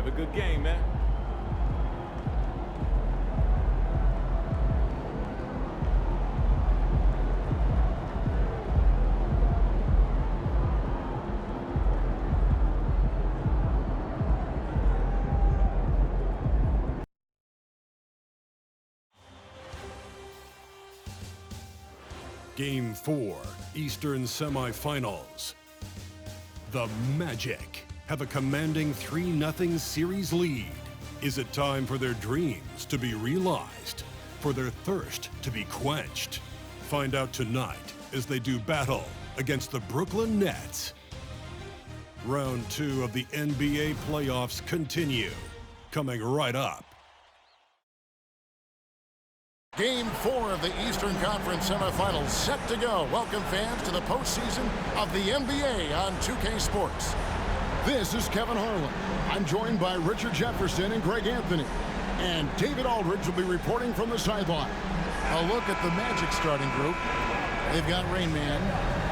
a good game, man. Game 4, Eastern Semifinals. The Magic have a commanding 3-0 series lead. Is it time for their dreams to be realized? For their thirst to be quenched? Find out tonight as they do battle against the Brooklyn Nets. Round 2 of the NBA playoffs continue. Coming right up. Game 4 of the Eastern Conference semifinals set to go. Welcome fans to the postseason of the NBA on 2K Sports. This is Kevin Harlan. I'm joined by Richard Jefferson and Greg Anthony. And David Aldridge will be reporting from the sideline. A look at the Magic starting group. They've got Rainman.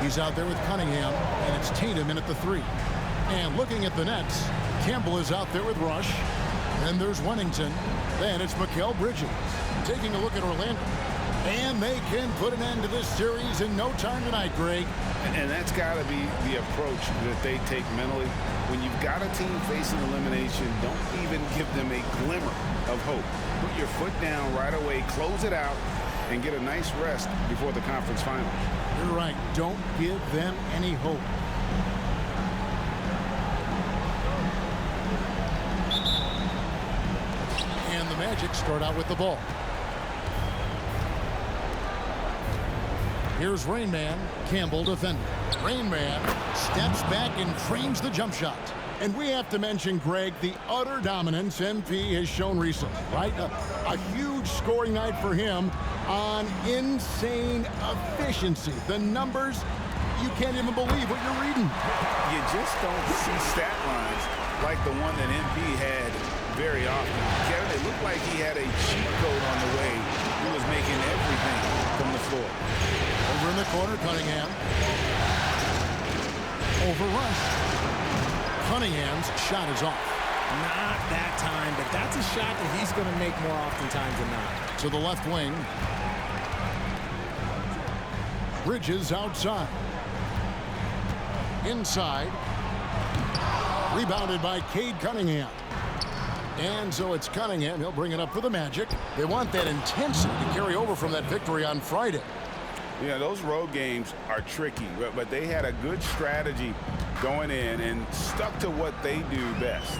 He's out there with Cunningham. And it's Tatum in at the 3. And looking at the Nets, Campbell is out there with Rush. Then there's Wennington. Then it's Mikal Bridges. Taking a look at Orlando. And they can put an end to this series in no time tonight, Greg. And that's got to be the approach that they take mentally. When you've got a team facing elimination, don't even give them a glimmer of hope. Put your foot down right away, close it out, and get a nice rest before the conference final. You're right. Don't give them any hope. And the Magic start out with the ball. Here's Rainman, Campbell defending. Rainman steps back and frames the jump shot. And we have to mention, Greg, the utter dominance MP has shown recently, right? A huge scoring night for him on insane efficiency. The numbers, you can't even believe what you're reading. You just don't see stat lines like the one that MP had very often. Kevin, it looked like he had a cheat code on the way. He was making everything from the floor. Over in the corner, Cunningham. Over Rush. Cunningham's shot is off. Not that time, but that's a shot that he's going to make more oftentimes than not. To the left wing. Bridges outside. Inside. Rebounded by Cade Cunningham. And so it's Cunningham. He'll bring it up for the Magic. They want that intensity to carry over from that victory on Friday. Yeah, those road games are tricky, but they had a good strategy going in and stuck to what they do best.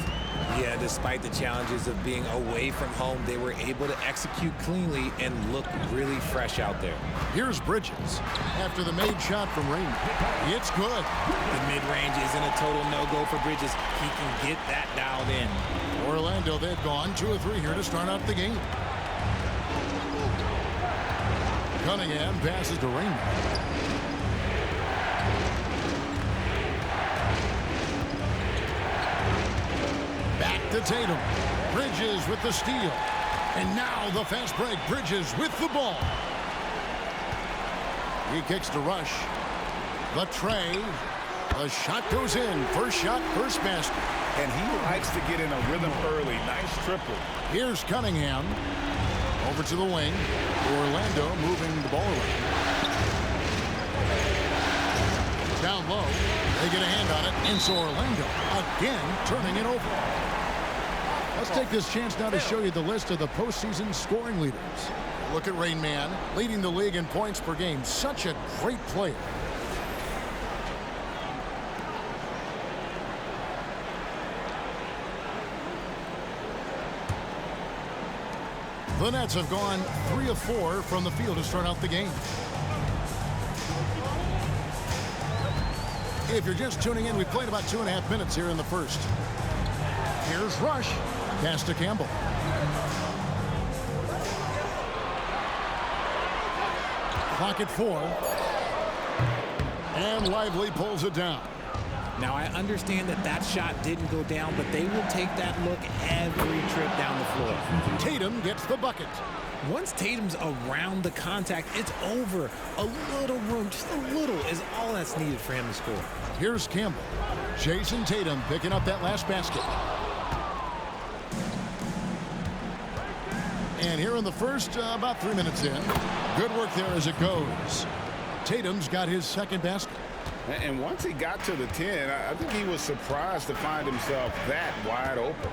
Yeah, despite the challenges of being away from home, they were able to execute cleanly and look really fresh out there. Here's Bridges after the made shot from Rainman. It's good. The mid-range isn't a total no-go for Bridges. He can get that dialed in. Orlando, they've gone 2 of 3 here to start out the game. Cunningham passes to Rainman. Back to Tatum. Bridges with the steal. And now the fast break. Bridges with the ball. He kicks to Rush. The tray. The shot goes in. First shot, first basket. And he likes to get in a rhythm early. Nice triple. Here's Cunningham. Over to the wing. Orlando moving the ball around. Down low. They get a hand on it. And so Orlando again turning it over. Let's take this chance now to show you the list of the postseason scoring leaders. Look at Rainman, leading the league in points per game. Such a great player. The Nets have gone 3 of 4 from the field to start out the game. If you're just tuning in, we played about 2.5 minutes here in the first. Here's Rush. Pass to Campbell. Clock at 4. And Lively pulls it down. Now, I understand that that shot didn't go down, but they will take that look every trip down the floor. Tatum gets the bucket. Once Tatum's around the contact, it's over. A little room, just a little, is all that's needed for him to score. 4. Here's Campbell. Jason Tatum picking up that last basket. 4. 3 And here in the first, about 3 minutes in. Good work there as it goes. Tatum's got his second basket. And once he got to the 10, I think he was surprised to find himself that wide open.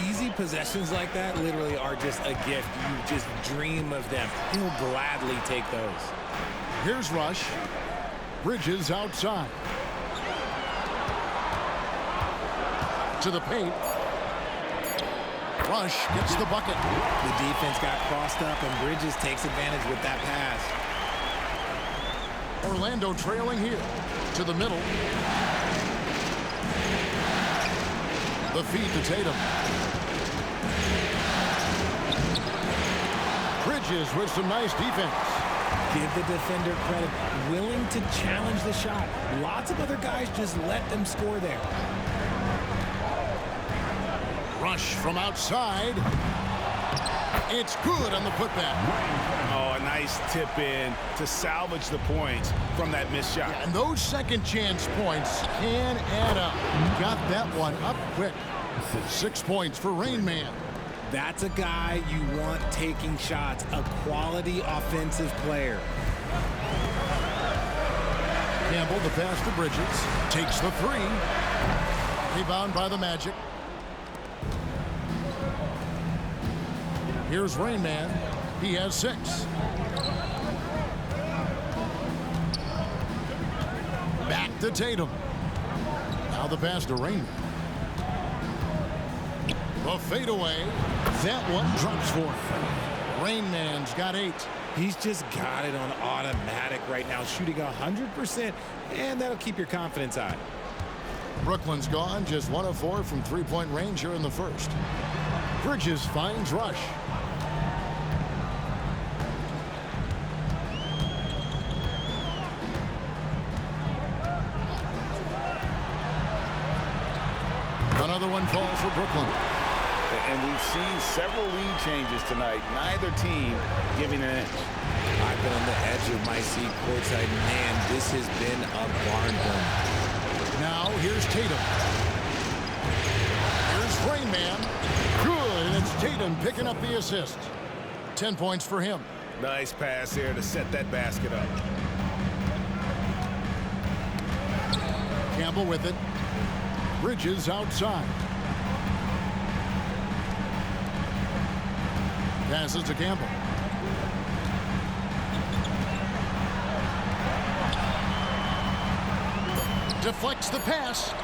Easy possessions like that literally are just a gift. You just dream of them. He'll gladly take those. Here's Rush. Bridges outside. To the paint. Rush gets the bucket. The defense got crossed up, and Bridges takes advantage with that pass. Orlando trailing here. To the middle. The feed to Tatum. Bridges with some nice defense. Give the defender credit. Willing to challenge the shot. Lots of other guys just let them score there. Rush from outside. It's good on the putback. Oh, a nice tip in to salvage the points from that missed shot. Yeah, and those second chance points can add up. Got that one up quick. 6 points for Rainman. That's a guy you want taking shots, a quality offensive player. Campbell, the pass to Bridges. Takes the three. Rebound by the Magic. Here's Rainman. He has 6. Back to Tatum. Now the pass to Rainman. The fadeaway. That one drops for him. Rainman's got 8. He's just got it on automatic right now, shooting 100%, and that'll keep your confidence high. Brooklyn's gone, just 1 of 4 from three-point range here in the first. Bridges finds Rush. Another one falls for Brooklyn. And we've seen several lead changes tonight. Neither team giving an inch. I've been on the edge of my seat courtside. Man, this has been a barn burner. Now here's Tatum. Here's Rainman. Good, and it's Tatum picking up the assist. 10 points for him. Nice pass here to set that basket up. Campbell with it. Bridges outside. Passes to Campbell. Deflects the pass.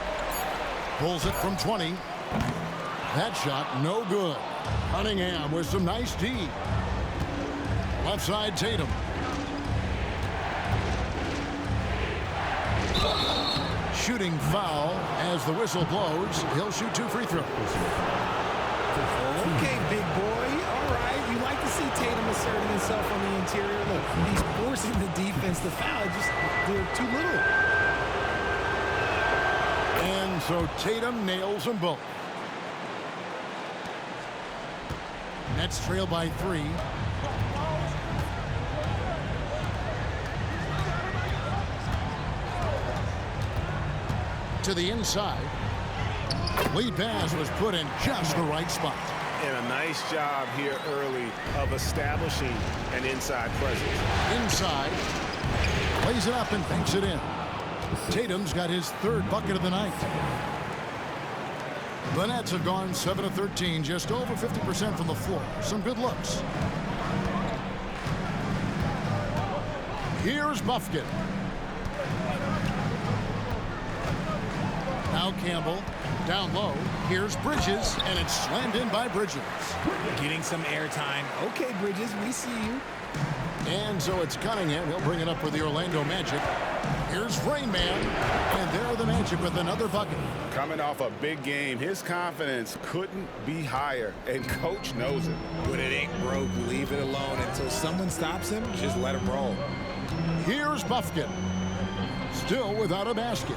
Pulls it from 20. That shot no good. Cunningham with some nice D. Left side Tatum. Shooting foul as the whistle blows. He'll shoot 2 free throws. Okay, big boy. All right. You like to see Tatum asserting himself on the interior. Look, he's forcing the defense to foul. Just they're too little. And so Tatum nails them both. Nets trail by 3. To the inside. Lead pass was put in just the right spot. And a nice job here early of establishing an inside presence. Inside. Lays it up and banks it in. Tatum's got his 3rd bucket of the night. The Nets have gone 7 of 13, just over 50% from the floor. Some good looks. Here's Buffkin. Now Campbell, down low. Here's Bridges, and it's slammed in by Bridges. Getting some airtime. Okay, Bridges, we see you. And so it's Cunningham. He'll bring it up for the Orlando Magic. Here's Rainman, and there are the Magic with another bucket. Coming off a big game, his confidence couldn't be higher, and Coach knows it. When it ain't broke, leave it alone. Until someone stops him, just let him roll. Here's Buffkin. Still without a basket.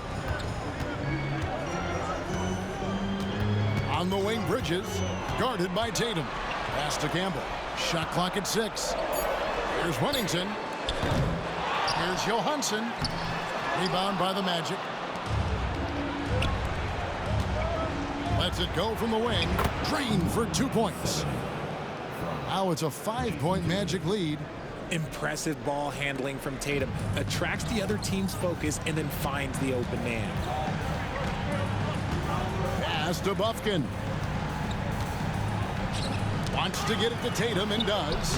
On the wing, Bridges, guarded by Tatum. Pass to Campbell. Shot clock at 6. Here's Huntington. Here's Johansson. Rebound by the Magic. Lets it go from the wing. Drained for 2 points. Now it's a 5-point Magic lead. Impressive ball handling from Tatum. Attracts the other team's focus and then finds the open man. Pass to Bufkin. Wants to get it to Tatum and does.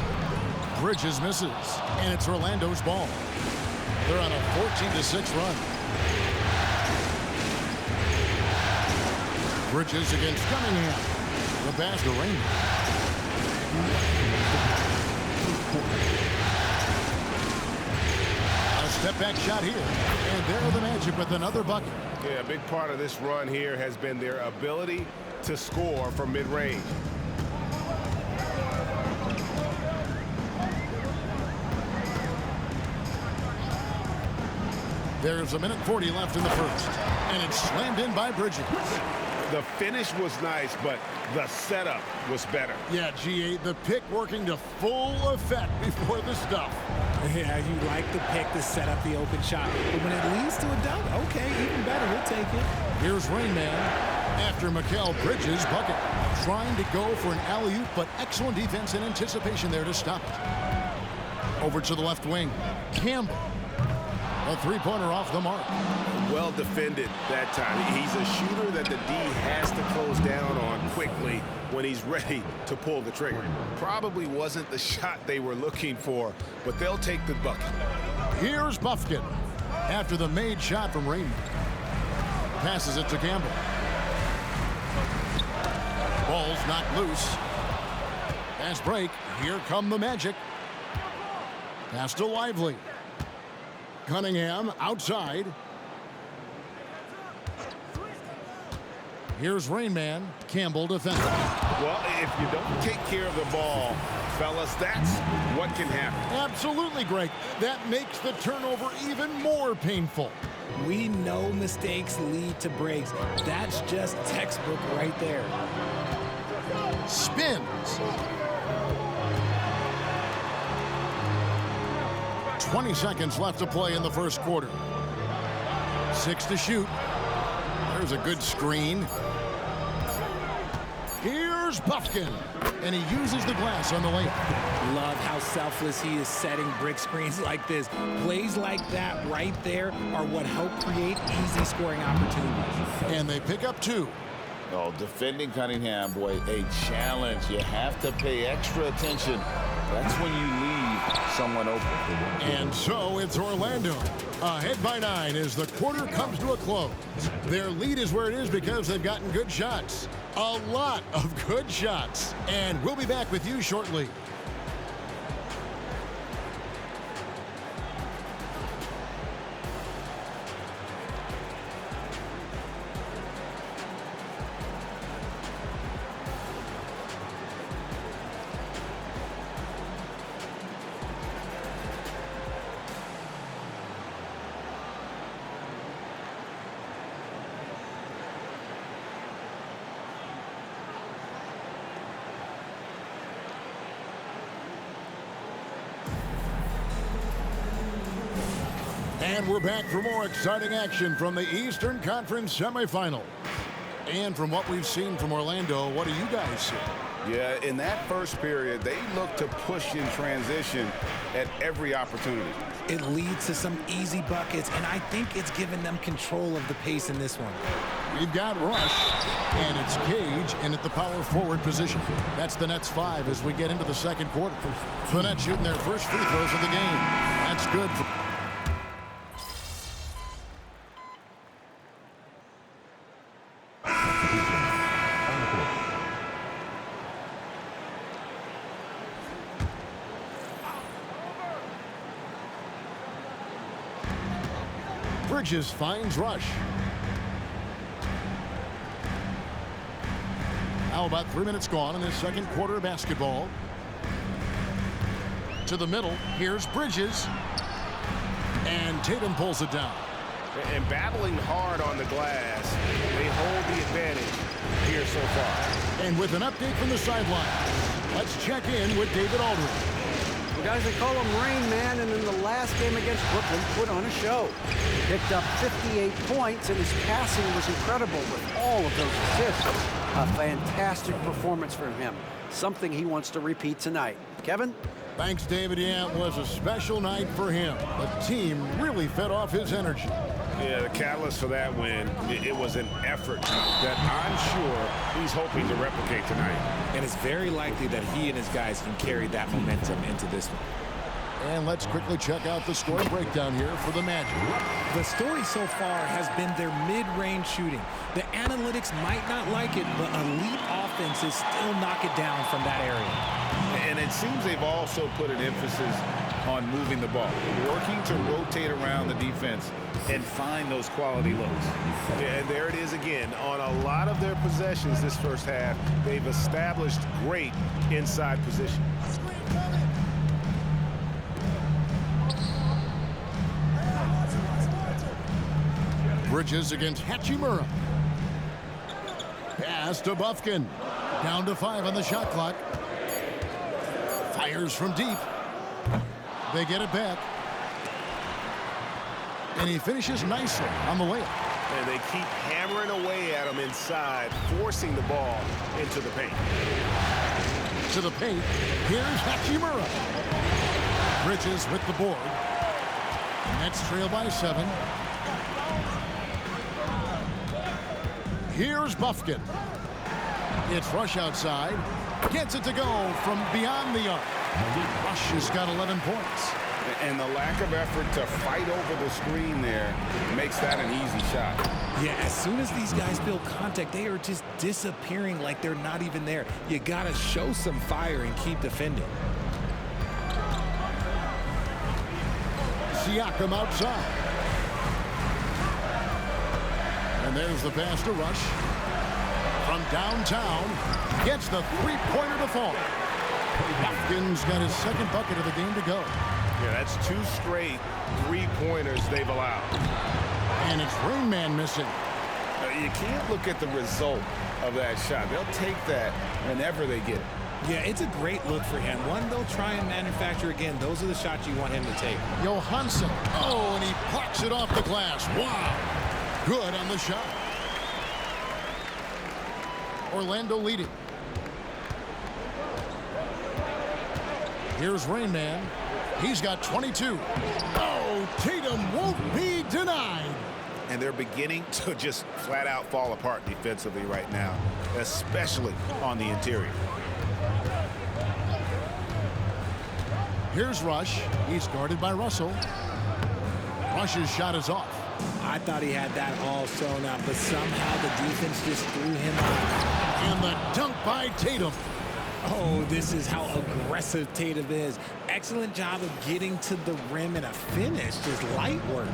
Bridges misses. And it's Orlando's ball. They're on a 14-6 run. Bridges against Cunningham. The pass to Rainman. A step-back shot here. And there are the Magic with another bucket. Yeah, a big part of this run here has been their ability to score from mid-range. There's a minute 40 left in the first. And it's slammed in by Bridges. The finish was nice, but the setup was better. Yeah, GA, the pick working to full effect before the stuff. Yeah, you like the pick to set up the open shot. But when it leads to a dunk, okay, even better, we'll take it. Here's Rainman after Mikal Bridges' bucket. Trying to go for an alley-oop, but excellent defense and anticipation there to stop it. Over to the left wing. Campbell. A three-pointer off the mark. Well defended that time. He's a shooter that the D has to close down on quickly when he's ready to pull the trigger. Probably wasn't the shot they were looking for, but they'll take the bucket. Here's Bufkin after the made shot from Rainman. Passes it to Campbell. Ball's knocked loose. Fast break. Here come the Magic. Pass to Lively. Cunningham outside. Here's Rainman. Campbell defending. Well, if you don't take care of the ball, fellas, that's what can happen. Absolutely, Greg. That makes the turnover even more painful. We know mistakes lead to breaks. That's just textbook right there. Spins. 20 seconds left to play in the first quarter. 6 to shoot. There's a good screen. Here's Bufkin. And he uses the glass on the layup. Love how selfless he is setting brick screens like this. Plays like that right there are what help create easy scoring opportunities. And they pick up 2. Oh, defending Cunningham, boy, a challenge. You have to pay extra attention. That's when you leave someone open. And so it's Orlando. Ahead by 9 as the quarter comes to a close. Their lead is where it is because they've gotten good shots. A lot of good shots. And we'll be back with you shortly. And we're back for more exciting action from the Eastern Conference semifinal. And from what we've seen from Orlando, what do you guys see? Yeah, in that first period, they look to push in transition at every opportunity. It leads to some easy buckets, and I think it's given them control of the pace in this one. We've got Rush, and it's Cage in at the power forward position. That's the Nets 5 as we get into the second quarter. The Nets shooting their first free throws of the game. That's good for... Bridges finds Rush. Now about 3 minutes gone in this second quarter of basketball. To the middle, here's Bridges. And Tatum pulls it down. And battling hard on the glass, they hold the advantage here so far. And with an update from the sideline, let's check in with David Aldridge. Well, guys, they call him Rainman, and in the last game against Brooklyn, put on a show. He picked up 58 points, and his passing was incredible with all of those assists. A fantastic performance from him. something he wants to repeat tonight. Kevin? Thanks, David. Yeah, it was a special night for him. The team really fed off his energy. Yeah, the catalyst for that win, it was an effort that I'm sure he's hoping to replicate tonight. And it's very likely that he and his guys can carry that momentum into this one. And let's quickly check out the score breakdown here for the Magic. The story so far has been their mid-range shooting. The analytics might not like it, but elite offenses still knock it down from that area. And it seems they've also put an emphasis on moving the ball, working to rotate around the defense and find those quality looks. And there it is again. On a lot of their possessions this first half, they've established great inside position. Bridges against Hachimura. Pass to Bufkin. Down to 5 on the shot clock. Fires from deep. They get it back. And he finishes nicely on the layup. And they keep hammering away at him inside, forcing the ball into the paint. To the paint. Here's Hachimura. Bridges with the board. Nets trail by 7. Here's Bufkin. It's Rush outside. Gets it to go from beyond the arc. Rush has got 11 points. And the lack of effort to fight over the screen there makes that an easy shot. Yeah, as soon as these guys build contact, they are just disappearing like they're not even there. You got to show some fire and keep defending. Siakam outside. And there's the pass to Rush. From downtown, gets the three-pointer to fall. Bufkin's got his second bucket of the game to go. Yeah, that's 2 straight three-pointers they've allowed. And it's Rainman missing. You can't look at the result of that shot. They'll take that whenever they get it. Yeah, it's a great look for him. One they'll try and manufacture again. Those are the shots you want him to take. Johansson. Oh, and he plucks it off the glass. Wow. Good on the shot. Orlando leading. Here's Rainman. He's got 22. Oh, Tatum won't be denied. And they're beginning to just flat out fall apart defensively right now, especially on the interior. Here's Rush. He's guarded by Russell. Rush's shot is off. I thought he had that all sewn up, but somehow the defense just threw him off. And the dunk by Tatum. Oh, this is how aggressive Tatum is. Excellent job of getting to the rim and a finish. Just light work.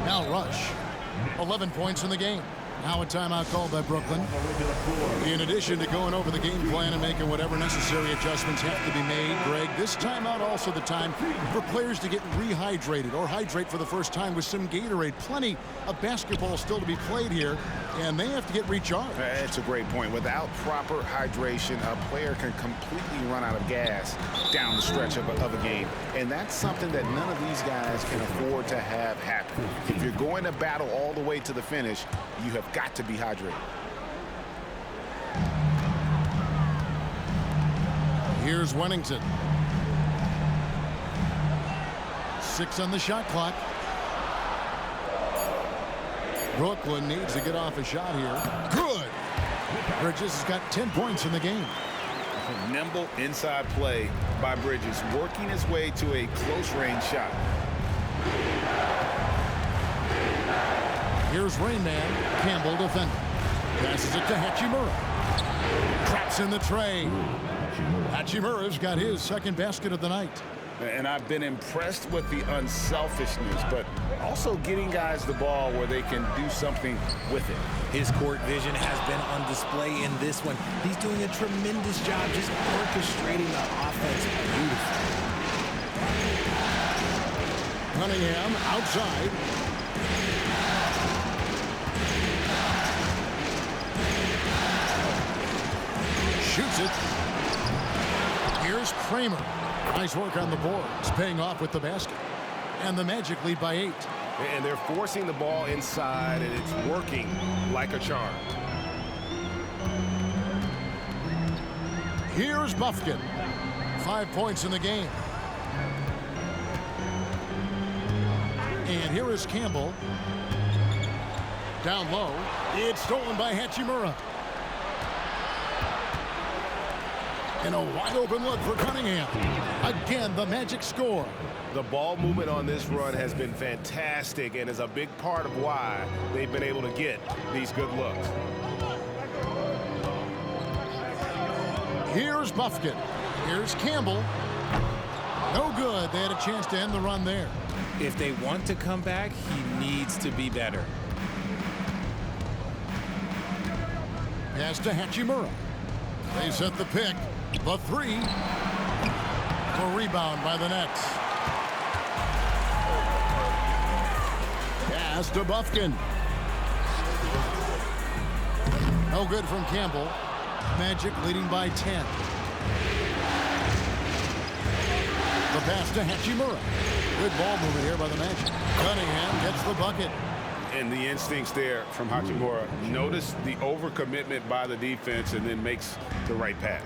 Now Rush. 11 points in the game. Now a timeout called by Brooklyn. In addition to going over the game plan and making whatever necessary adjustments have to be made, Greg, this timeout also the time for players to get rehydrated or hydrate for the first time with some Gatorade. Plenty of basketball still to be played here, and they have to get recharged. That's a great point. Without proper hydration, a player can completely run out of gas down the stretch of a game. And that's something that none of these guys can afford to have happen. If you're going to battle all the way to the finish, you have got to be hydrated. Here's Wennington. 6 on the shot clock. Brooklyn needs to get off a shot here. Good. Bridges has got 10 points in the game. Nimble inside play by Bridges, working his way to a close-range shot. Here's Rainman. Campbell defending. Passes it to Hachimura. Traps in the tray. Hachimura's got his second basket of the night. And I've been impressed with the unselfishness, but also getting guys the ball where they can do something with it. His court vision has been on display in this one. He's doing a tremendous job just orchestrating the offense beautifully. Cunningham outside. Shoots it. Here's Kramer. Nice work on the boards, paying off with the basket. And the Magic lead by 8. And they're forcing the ball inside, and it's working like a charm. Here's Buffkin. 5 points in the game. And here is Campbell. Down low. It's stolen by Hachimura. And a wide open look for Cunningham. Again, the Magic score. The ball movement on this run has been fantastic and is a big part of why they've been able to get these good looks. Here's Buffkin. Here's Campbell. No good. They had a chance to end the run there. If they want to come back, he needs to be better. Pass to Hachimura. They set the pick. The three. A rebound by the Nets. Pass to Buffkin. No good from Campbell. Magic leading by 10. The pass to Hachimura. Good ball movement here by the Magic. Cunningham gets the bucket. And the instincts there from Hachimura. Notice the overcommitment by the defense and then makes the right pass.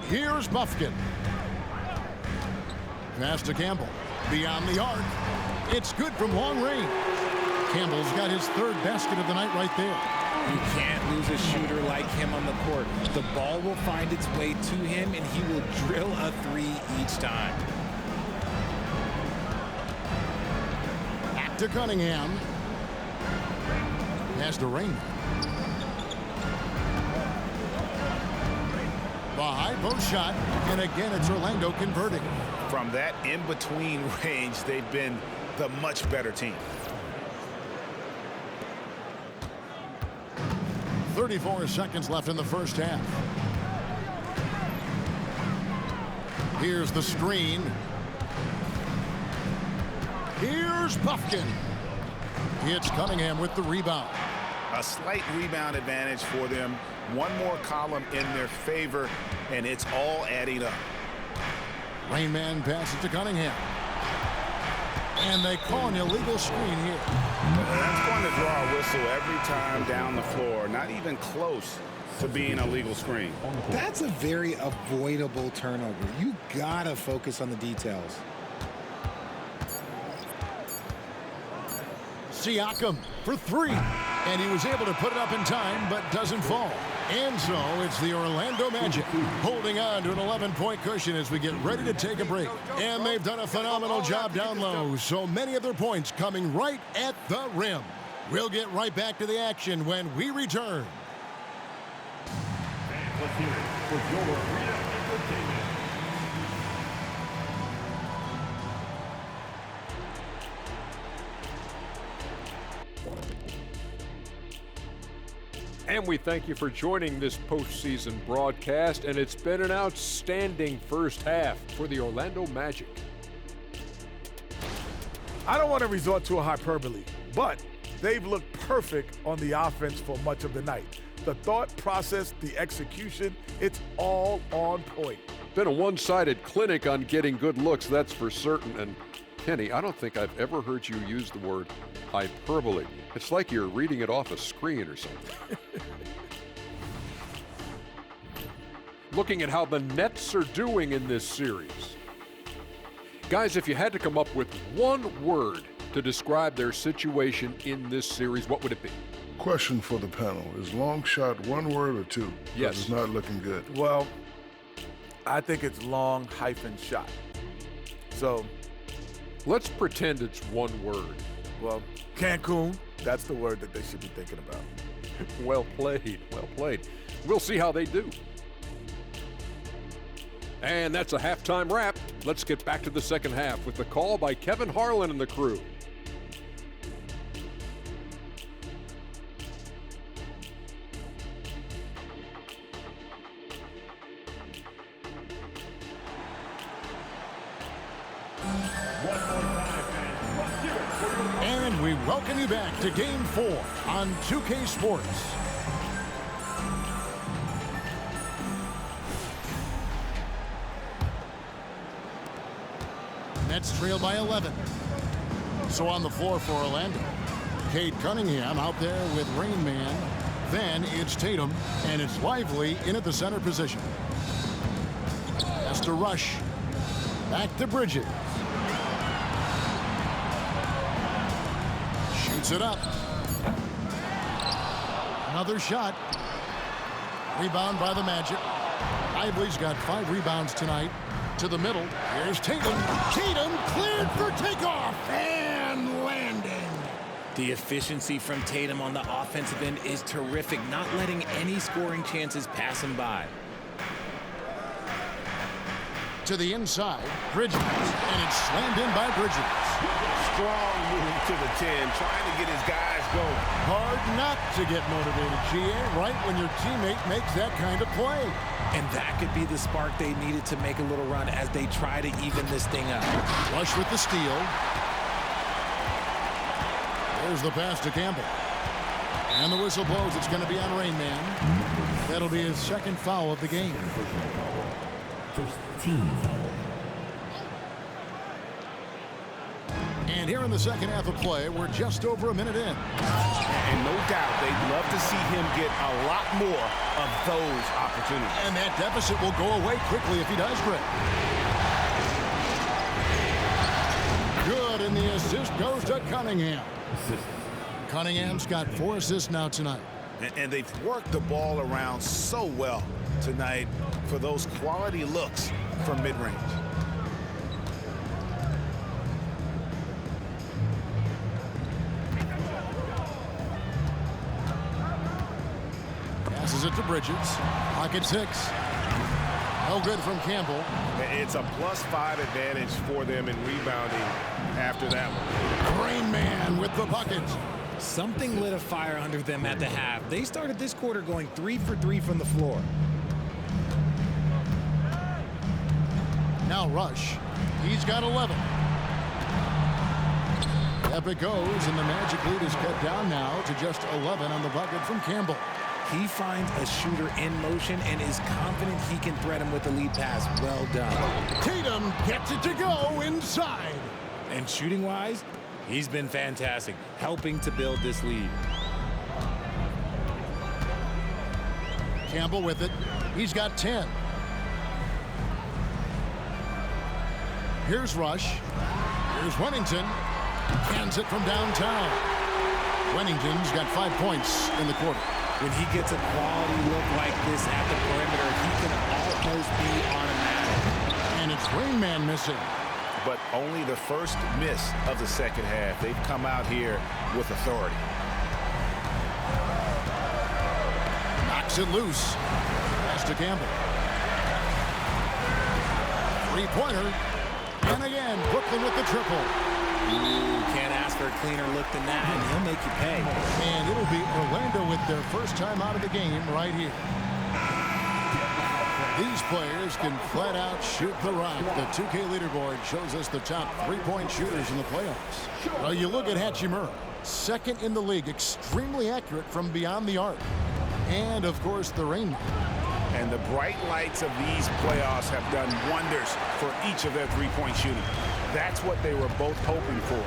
Here's Buffkin. Pass to Campbell. Beyond the arc. It's good from long range. Campbell's got his third basket of the night right there. You can't lose a shooter like him on the court. The ball will find its way to him, and he will drill a three each time. Back to Cunningham. Pass to Rainman. The high post shot, and again it's Orlando converting. From that in-between range, they've been the much better team. 34 seconds left in the first half. Here's the screen. Here's Buffkin. It's Cunningham with the rebound. A slight rebound advantage for them. One more column in their favor, and it's all adding up. Rainman passes to Cunningham. And they call an illegal screen here. That's going to draw a whistle every time down the floor. Not even close to being a legal screen. That's a very avoidable turnover. You gotta focus on the details. Siakam for three. And he was able to put it up in time, but doesn't fall. And so it's the Orlando Magic holding on to an 11-point cushion as we get ready to take a break. And they've done a phenomenal job down low. So many of their points coming right at the rim. We'll get right back to the action when we return. Let's hear it for your arena entertainment. And we thank you for joining this postseason broadcast, and it's been an outstanding first half for the Orlando Magic. I don't want to resort to a hyperbole, but they've looked perfect on the offense for much of the night. The thought process, the execution, it's all on point. Been a one-sided clinic on getting good looks, that's for certain. And Kenny, I don't think I've ever heard you use the word hyperbole. It's like you're reading it off a screen or something. Looking at how the Nets are doing in this series. Guys, if you had to come up with one word to describe their situation in this series, what would it be? Question for the panel. Is long shot one word or two? Yes. It's not looking good. Well, I think it's long hyphen shot. So, let's pretend it's one word. well, Cancun, that's the word that they should be thinking about. Well played, well played. We'll see how they do. And that's a halftime wrap. Let's get back to the second half with the call by Kevin Harlan and the crew. And we welcome you back to Game 4 on 2K Sports. Nets trail by 11. So on the floor for Orlando. Cade Cunningham out there with Rainman. Then it's Tatum, and it's Lively in at the center position. Has to rush. Back to Bridges. Shoots it up. Another shot. Rebound by the Magic. Lively's got 5 rebounds tonight. To the middle. Here's Tatum. Tatum cleared for takeoff and landing. The efficiency from Tatum on the offensive end is terrific, not letting any scoring chances pass him by. To the inside, Bridges, and it's slammed in by Bridges. Strong move to the 10, trying to get his guys going. Hard not to get motivated, GA, right when your teammate makes that kind of play. And that could be the spark they needed to make a little run as they try to even this thing up. Rush with the steal. There's the pass to Campbell. And the whistle blows. It's going to be on Rainman. That'll be his second foul of the game. First team. And here in the second half of play, we're just over a minute in. And no doubt, they'd love to see him get a lot more of those opportunities. And that deficit will go away quickly if he does, Greg. Good, and the assist goes to Cunningham. Cunningham's got 4 assists now tonight. And they've worked the ball around so well tonight for those quality looks from mid-range. Passes it to Bridges. Pocket 6. No good from Campbell. It's a +5 advantage for them in rebounding after that one. Rainman with the bucket. Something lit a fire under them at the half. They started this quarter going 3 for 3 from the floor. Now Rush. He's got 11. Up it goes, and the Magic lead is cut down now to just 11 on the bucket from Campbell. He finds a shooter in motion and is confident he can threat him with the lead pass. Well done. Tatum gets it to go inside. And shooting-wise, he's been fantastic, helping to build this lead. Campbell with it. He's got 10. Here's Rush. Here's Wennington. Cans it from downtown. Wennington's got 5 points in the quarter. When he gets a quality look like this at the perimeter, he can almost be automatic. And it's Rainman missing. But only the first miss of the second half. They've come out here with authority. Knocks it loose. Pass to Campbell. 3-pointer. And again, Brooklyn with the triple. Ooh, can't ask for a cleaner look than that, and he'll make you pay. And it'll be Orlando with their first time out of the game right here. These players can flat out shoot the rock. The 2K leaderboard shows us the top 3-point shooters in the playoffs. Well, you look at Hachimura, second in the league, extremely accurate from beyond the arc. And, of course, the Rainman. And the bright lights of these playoffs have done wonders for each of their 3-point shooting. That's what they were both hoping for.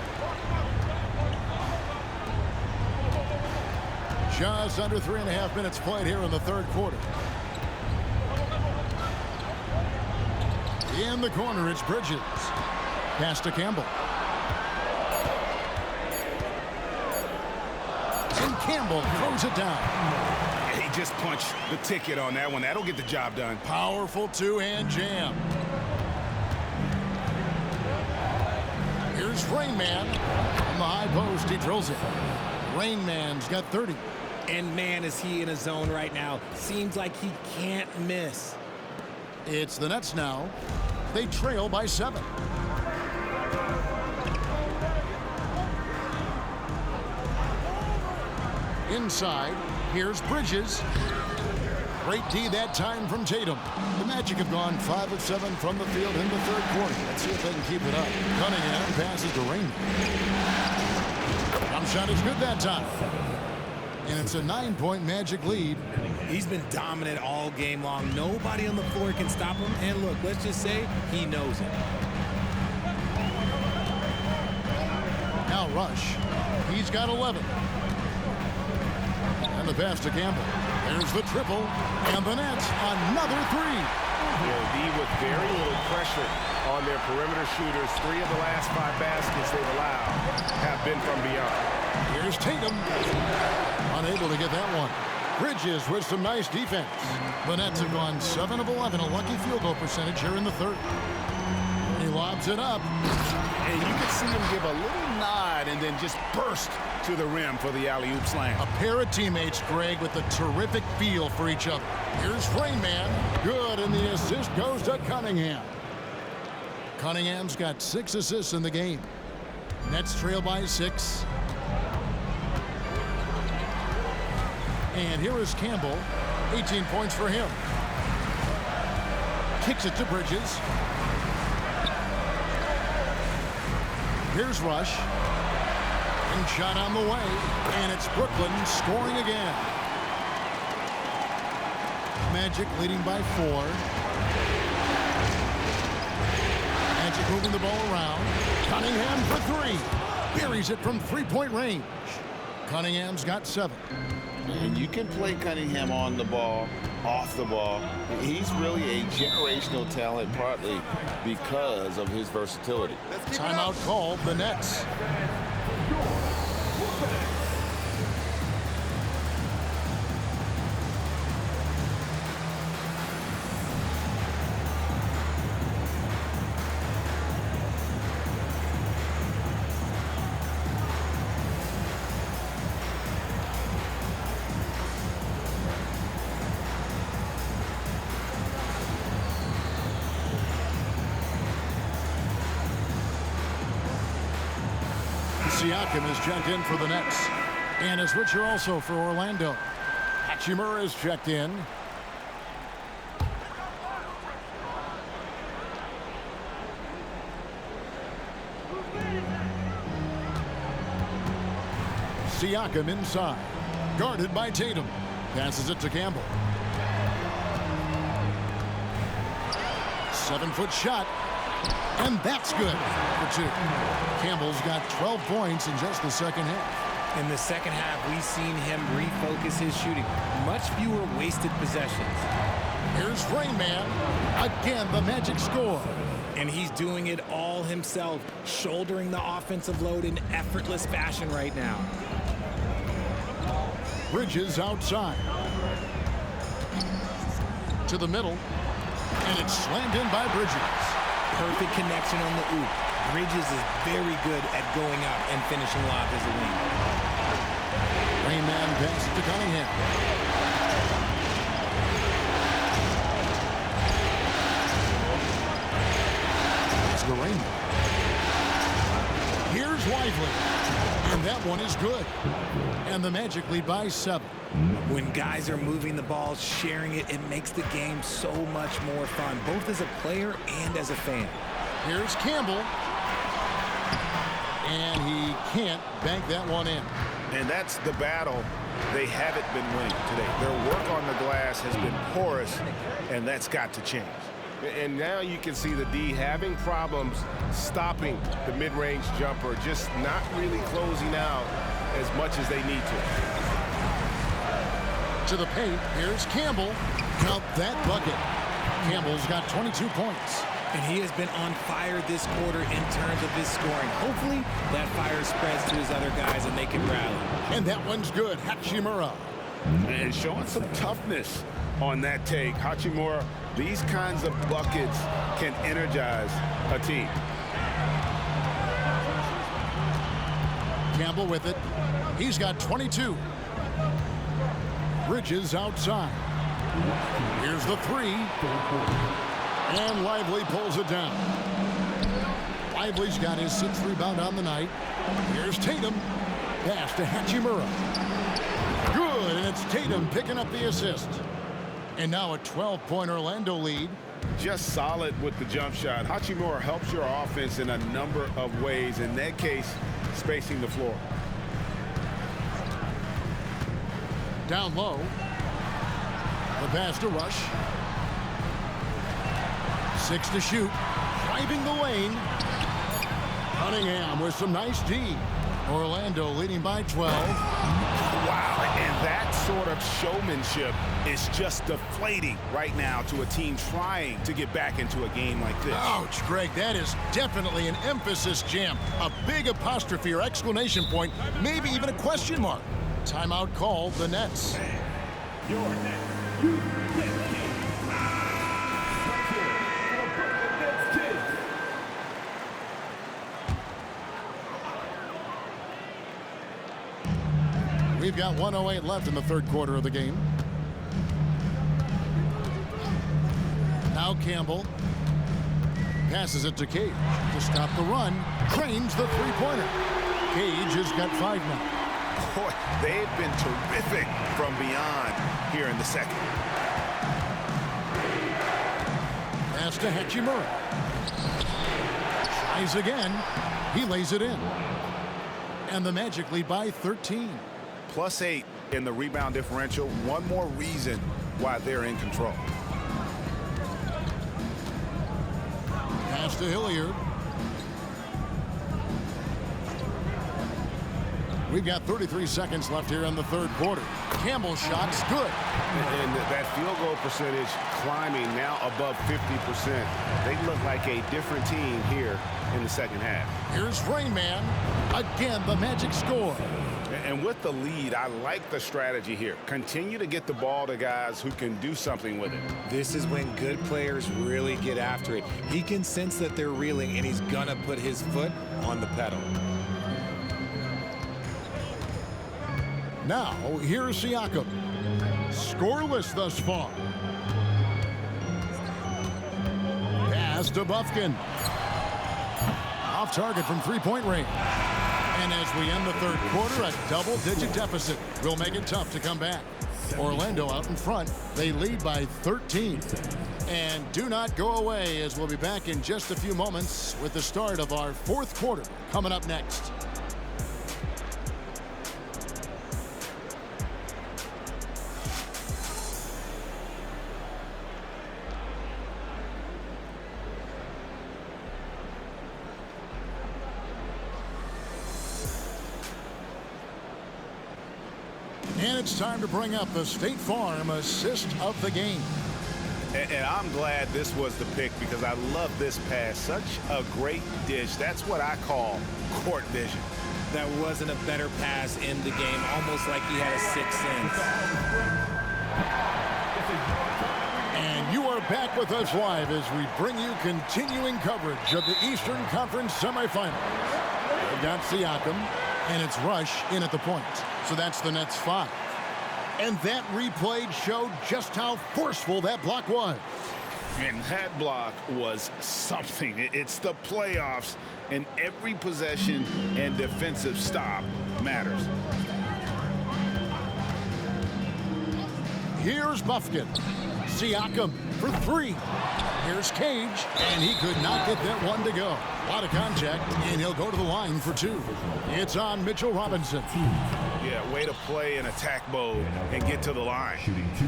Just under 3.5 minutes played here in the third quarter. In the corner, it's Bridges. Pass to Campbell. And Campbell throws it down. He just punched the ticket on that one. That'll get the job done. Powerful two-hand jam. Here's Rainman. On the high post, he drills it. Rainman's got 30. And man, is he in a zone right now. Seems like he can't miss. It's the Nets now. They trail by 7. Inside, here's Bridges. Great D that time from Tatum. The Magic have gone 5 of 7 from the field in the third quarter. Let's see if they can keep it up. Cunningham passes to Rainman. Jump shot is good that time. And it's a 9-point Magic lead. He's been dominant all game long. Nobody on the floor can stop him. And look, let's just say he knows it. Now Rush. He's got 11. And the pass to Campbell. There's the triple. And the Nets, another three. D with very little pressure on their perimeter shooters. 3 of the last 5 baskets they've allowed have been from beyond. Here's Tatum. Unable to get that one. Bridges with some nice defense. The Nets have gone 7 of 11, a lucky field goal percentage here in the third. He lobs it up. And you can see him give a little nod and then just burst to the rim for the alley-oop slam. A pair of teammates, Greg, with a terrific feel for each other. Here's Rainman. Good, and the assist goes to Cunningham. Cunningham's got 6 assists in the game. Nets trail by 6. And here is Campbell. 18 points for him. Kicks it to Bridges. Here's Rush. And shot on the way. And it's Brooklyn scoring again. Magic leading by 4. Magic moving the ball around. Cunningham for 3. Buries it from 3-point range. Cunningham's got 7. And you can play Cunningham on the ball, off the ball. He's really a generational talent, partly because of his versatility. Timeout called, the Nets. Siakam is checked in for the Nets. And a switcher also for Orlando. Hachimura is checked in. Siakam inside. Guarded by Tatum. Passes it to Campbell. 7-foot shot. And that's good for 2. Campbell's got 12 points in just the second half. In the second half, we've seen him refocus his shooting. Much fewer wasted possessions. Here's Rainman. Again, the Magic score. And he's doing it all himself, shouldering the offensive load in effortless fashion right now. Bridges outside. To the middle. And it's slammed in by Bridges. Perfect connection on the oop. Bridges is very good at going up and finishing lobs as a wing. Rainman passes to Cunningham. It's the Rainman. Here's Lively. And that one is good. And the Magic lead by 7. When guys are moving the ball, sharing it, it makes the game so much more fun, both as a player and as a fan. Here's Campbell. And he can't bank that one in. And that's the battle they haven't been winning today. Their work on the glass has been porous, and that's got to change. And now you can see the D having problems stopping the mid-range jumper, just not really closing out as much as they need to the paint. Here's Campbell. Count that bucket. Campbell's got 22 points. And he has been on fire this quarter in terms of his scoring. Hopefully that fire spreads to his other guys and they can rally. And that one's good. Hachimura. And showing some toughness on that take. Hachimura, these kinds of buckets can energize a team. Campbell with it. He's got 22. Bridges outside. Here's the 3. And Lively pulls it down. Lively's got his 6th rebound on the night. Here's Tatum. Pass to Hachimura. Good, and it's Tatum picking up the assist. And now a 12-point Orlando lead. Just solid with the jump shot. Hachimura helps your offense in a number of ways. In that case, spacing the floor. Down low. The pass to Rush. 6 to shoot. Driving the lane. Cunningham with some nice D. Orlando leading by 12. Wow, and that sort of showmanship is just deflating right now to a team trying to get back into a game like this. Ouch, Greg, that is definitely an emphasis jam. A big apostrophe or exclamation point, maybe even a question mark. Timeout called the Nets. Your next, you get We've got 1:08 left in the third quarter of the game. Now Campbell passes it to Cage to stop the run. Cranes the three-pointer. Cage has got 5 now. Boy, they've been terrific from beyond here in the second. Pass to Hachimura. Tries again. He lays it in. And the Magic lead by 13. +8 in the rebound differential. One more reason why they're in control. Pass to Hilliard. We've got 33 seconds left here in the third quarter. Campbell's shot's good. And that field goal percentage climbing now above 50%. They look like a different team here in the second half. Here's Rainman. Again, the Magic score. And with the lead, I like the strategy here. Continue to get the ball to guys who can do something with it. This is when good players really get after it. He can sense that they're reeling, and he's going to put his foot on the pedal. Now, here's Siakam. Scoreless thus far. Pass to Bufkin. Off target from three-point range. And as we end the third quarter, a double-digit deficit will make it tough to come back. Orlando out in front. They lead by 13. And do not go away, as we'll be back in just a few moments with the start of our fourth quarter coming up next. And it's time to bring up the State Farm assist of the game. And I'm glad this was the pick because I love this pass. Such a great dish. That's what I call court vision. That wasn't a better pass in the game, almost like he had a sixth sense. And you are back with us live as we bring you continuing coverage of the Eastern Conference semifinals. We've got Siakam, and it's Rush in at the point. So that's the Nets 5. And that replay showed just how forceful that block was. And that block was something. It's the playoffs, and every possession and defensive stop matters. Here's Bufkin. Siakam for 3. Here's Cage, and he could not get that one to go. A lot of contact, and he'll go to the line for 2. It's on Mitchell Robinson. Yeah, way to play in attack mode and get to the line. Shooting 2.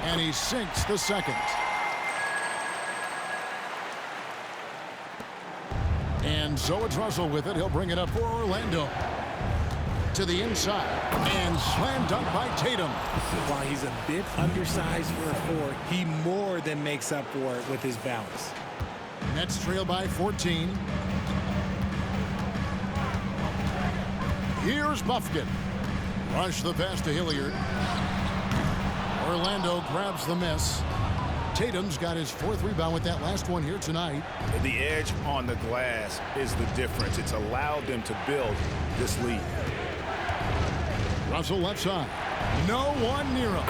And he sinks the second. And so it's Russell with it. He'll bring it up for Orlando. To the inside. And slam dunk by Tatum. While he's a bit undersized for a 4, he more than makes up for it with his bounce. Nets trail by 14. Here's Bufkin. Rush the pass to Hilliard. Orlando grabs the miss. Tatum's got his 4th rebound with that last one here tonight. The edge on the glass is the difference. It's allowed them to build this lead. Russell left side. No one near him.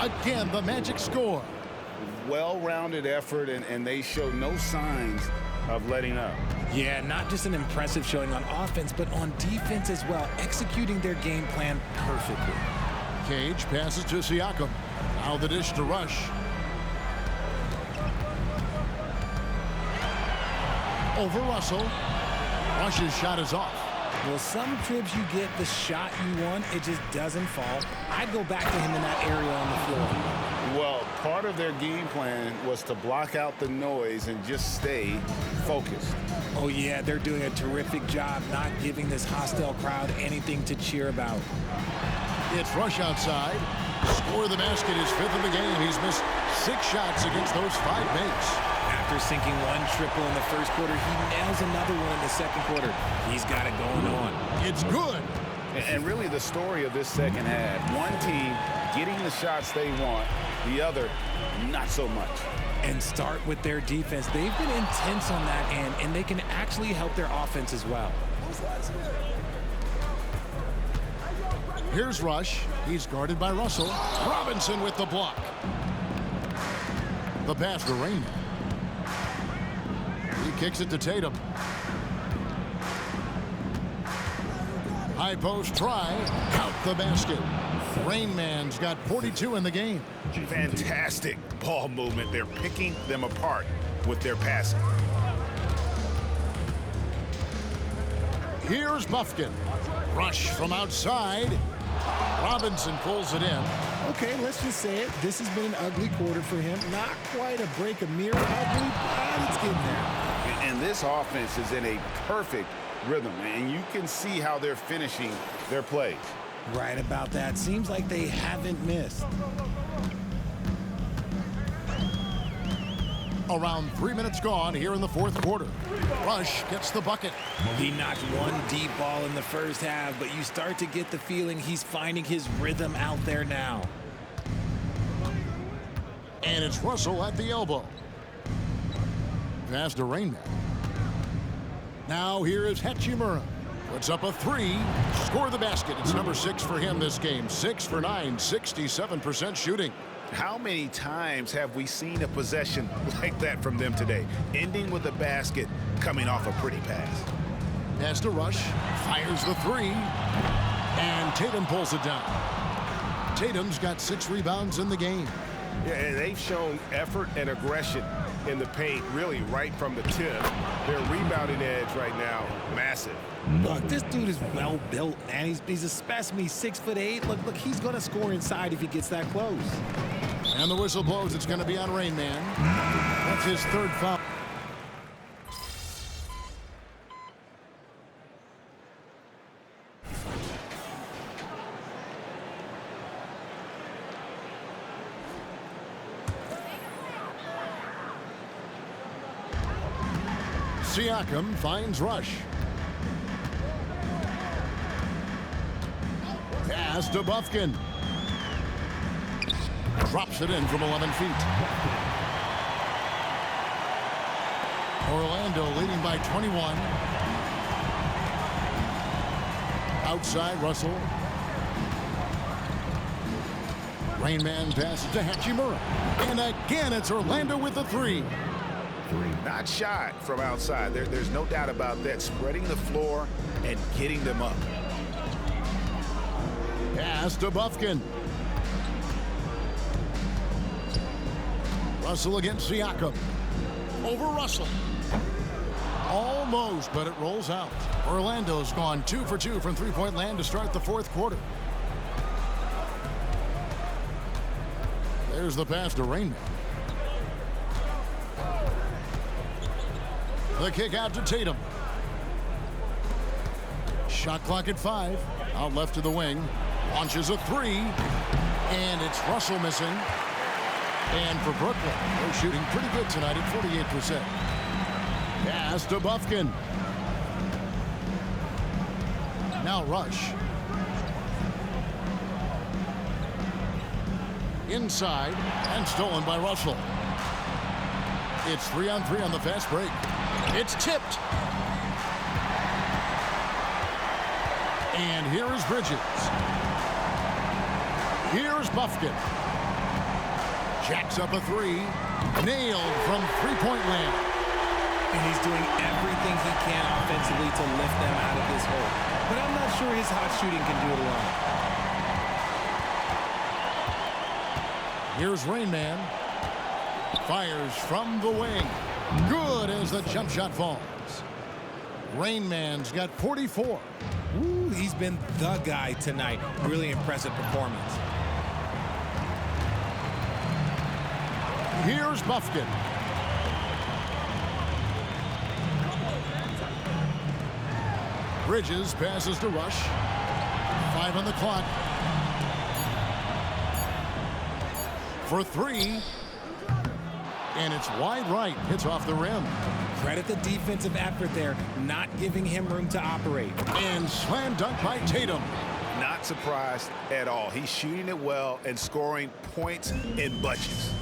Again, the Magic score. Well-rounded effort, and they show no signs of letting up. Yeah, not just an impressive showing on offense, but on defense as well, executing their game plan perfectly. Cage passes to Siakam. Now the dish to Rush. Over Russell. Rush's shot is off. Well, some trips you get the shot you want, it just doesn't fall. I'd go back to him in that area on the floor. Well, part of their game plan was to block out the noise and just stay focused. Oh, yeah, they're doing a terrific job not giving this hostile crowd anything to cheer about. It's Rush outside. Score the basket, his 5th of the game. He's missed 6 shots against those 5 makes. After sinking 1 triple in the first quarter, he nails another one in the second quarter. He's got it going on. It's good. And really the story of this second half, one team getting the shots they want, the other not so much. And start with their defense. They've been intense on that end, and they can actually help their offense as well. Here's Rush. He's guarded by Russell. Robinson with the block. The pass to Rainman. He kicks it to Tatum. High post try. Count the basket. Rainman's got 42 in the game. Fantastic ball movement. They're picking them apart with their passing. Here's Bufkin. Rush from outside. Robinson pulls it in. Okay, let's just say it. This has been an ugly quarter for him. Not quite a break, a mirror ugly, but it's getting there. And this offense is in a perfect rhythm, and you can see how they're finishing their plays. Right about that. Seems like they haven't missed. Around 3 minutes gone here in the 4th quarter. Rush gets the bucket. He knocked one deep ball in the first half, but you start to get the feeling he's finding his rhythm out there now. And it's Russell at the elbow. Pass to Rainman. Now here is Hachimura. Puts up a 3. Score the basket. It's number 6 for him this game. 6 for 9, 67% shooting. How many times have we seen a possession like that from them today, ending with a basket coming off a pretty pass? Pass to Rush. Fires the 3. And Tatum pulls it down. Tatum's got 6 rebounds in the game. Yeah, and they've shown effort and aggression in the paint, really right from the tip. Their rebounding edge right now, massive. Look, this dude is well built, man. He's a specimen. He's 6'8". Look, he's going to score inside if he gets that close. And the whistle blows. It's going to be on Rainman. That's his 3rd foul. Siakam finds Rush. Pass to Bufkin. Drops it in from 11 feet. Orlando leading by 21. Outside, Russell. Rainman passes to Hachimura. And again, it's Orlando with the 3. Not shy from outside. There's no doubt about that. Spreading the floor and getting them up. Pass to Bufkin. Russell against Siakam. Over Russell. Almost, but it rolls out. Orlando's gone 2 for 2 from three-point land to start the 4th quarter. There's the pass to Rainman. The kick out to Tatum. Shot clock at 5. Out left to the wing. Launches a 3. And it's Russell missing. And for Brooklyn, they're shooting pretty good tonight at 48%. Pass to Bufkin. Now Rush. Inside and stolen by Russell. It's 3-on-3 on the fast break. It's tipped. And here is Bridges. Here's Bufkin. Jacks up a 3. Nailed from three-point land. And he's doing everything he can offensively to lift them out of this hole. But I'm not sure his hot shooting can do it alone. Here's Rainman. Fires from the wing. Good as the jump shot falls. Rainman's got 44. Ooh, he's been the guy tonight. Really impressive performance. Here's Buffkin. Bridges passes to Rush. 5 on the clock. For 3. And it's wide right. Hits off the rim. Credit the defensive effort there, not giving him room to operate. And slam dunk by Tatum. Not surprised at all. He's shooting it well and scoring points in bunches.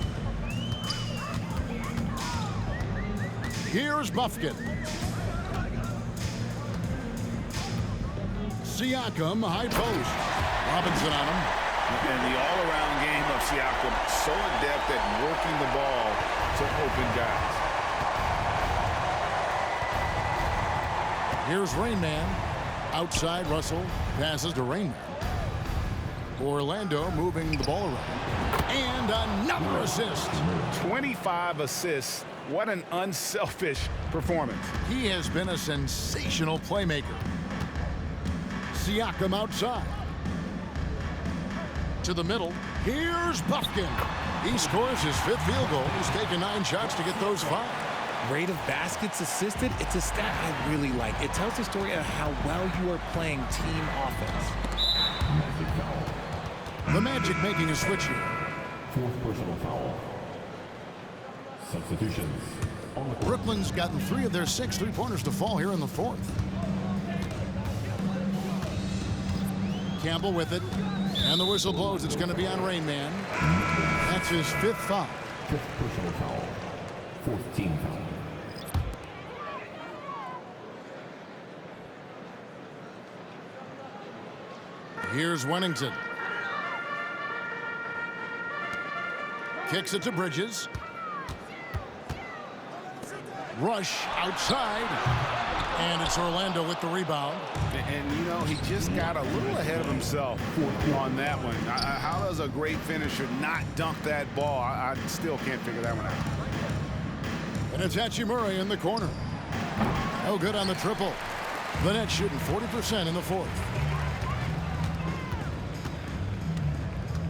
Here's Buffkin. Siakam, high post. Robinson on him. And the all-around game of Siakam, so adept at working the ball to open guys. Here's Rainman. Outside, Russell passes to Rainman. Orlando moving the ball around. And another assist. 25 assists. What an unselfish performance. He has been a sensational playmaker. Siakam outside. To the middle. Here's Buffkin. He scores his 5th field goal. He's taken 9 shots to get those 5. Rate of baskets assisted, it's a stat I really like. It tells the story of how well you are playing team offense. The Magic making a switch here. 4th personal foul. Substitutions. Brooklyn's gotten 3 of their 6 3-pointers to fall here in the 4th. Campbell with it. And the whistle blows. It's going to be on Rainman. That's his 5th foul. 5th personal foul. 4th team foul. Here's Wennington. Kicks it to Bridges. Rush outside. And it's Orlando with the rebound. And, you know, he just got a little ahead of himself on that one. How does a great finisher not dunk that ball? I still can't figure that one out. And it's Hachimura in the corner. No good on the triple. The Nets shooting 40% in the 4th.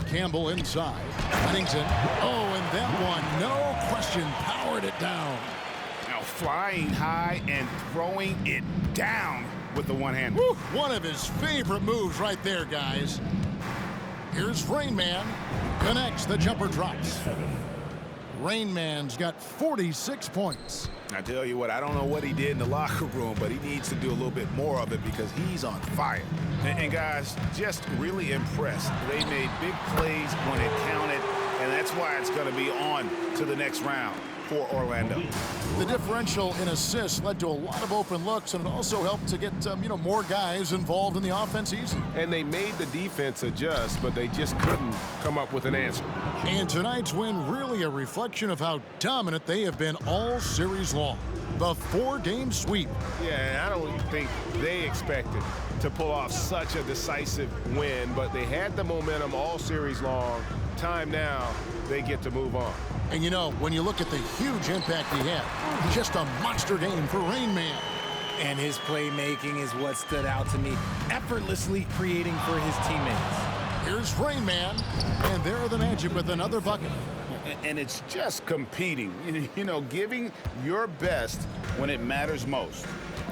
Campbell inside. Huntington. Oh, and that one, no question, powered it down. Now flying high and throwing it down with the one-hand. One of his favorite moves right there, guys. Here's Rainman. Connects, the jumper drops. Rainman's got 46 points. I tell you what, I don't know what he did in the locker room, but he needs to do a little bit more of it because he's on fire. And guys, just really impressed. They made big plays when it counted, and that's why it's going to be on to the next round for Orlando. The differential in assists led to a lot of open looks, and it also helped to get more guys involved in the offense easy. And they made the defense adjust, but they just couldn't come up with an answer. And tonight's win really a reflection of how dominant they have been all series long. The 4-game sweep. Yeah, I don't think they expected to pull off such a decisive win, but they had the momentum all series long. Time now, they get to move on. And you know, when you look at the huge impact he had, just a monster game for Rainman. And his playmaking is what stood out to me, effortlessly creating for his teammates. Here's Rainman, and there are the Magic with another bucket. And it's just competing, you know, giving your best when it matters most.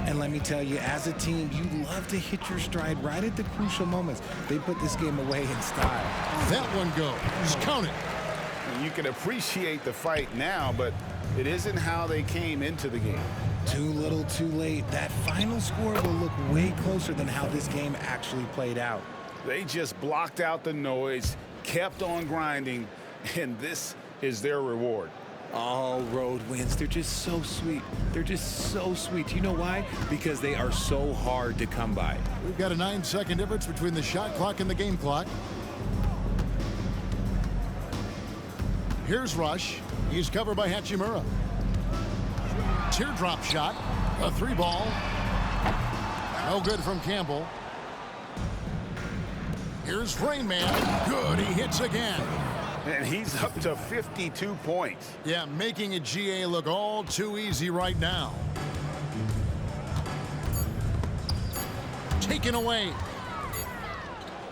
And let me tell you, as a team, you love to hit your stride right at the crucial moments. They put this game away in style. That one goes. Count it. You can appreciate the fight now, but it isn't how they came into the game. Too little, too late. That final score will look way closer than how this game actually played out. They just blocked out the noise, kept on grinding, and this is their reward. All road wins, they're just so sweet. They're just so sweet. You know why? Because they are so hard to come by. We've got a 9-second difference between the shot clock and the game clock. Here's Rush. He's covered by Hachimura. Teardrop shot. A 3-ball. No good from Campbell. Here's Rainman. Good. He hits again. And he's up to 52 points. Yeah, making a GA look all too easy right now. taken away.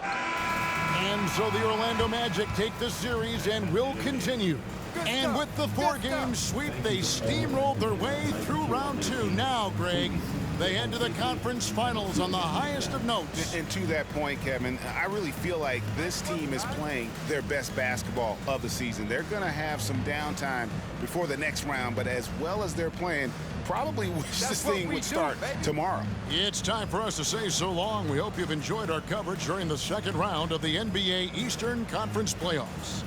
And so the Orlando Magic take the series and will continue. And with the four-game sweep, they steamrolled their way through round two. Now, Greg, they head to the conference finals on the highest of notes. And to that point, Kevin, I really feel like this team is playing their best basketball of the season. They're going to have some downtime before the next round, but as well as they're playing, probably wish this thing would start tomorrow. It's time for us to say so long. We hope you've enjoyed our coverage during the second round of the NBA Eastern Conference Playoffs.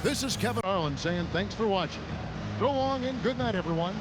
This is Kevin Harlan saying thanks for watching. So long and good night, everyone.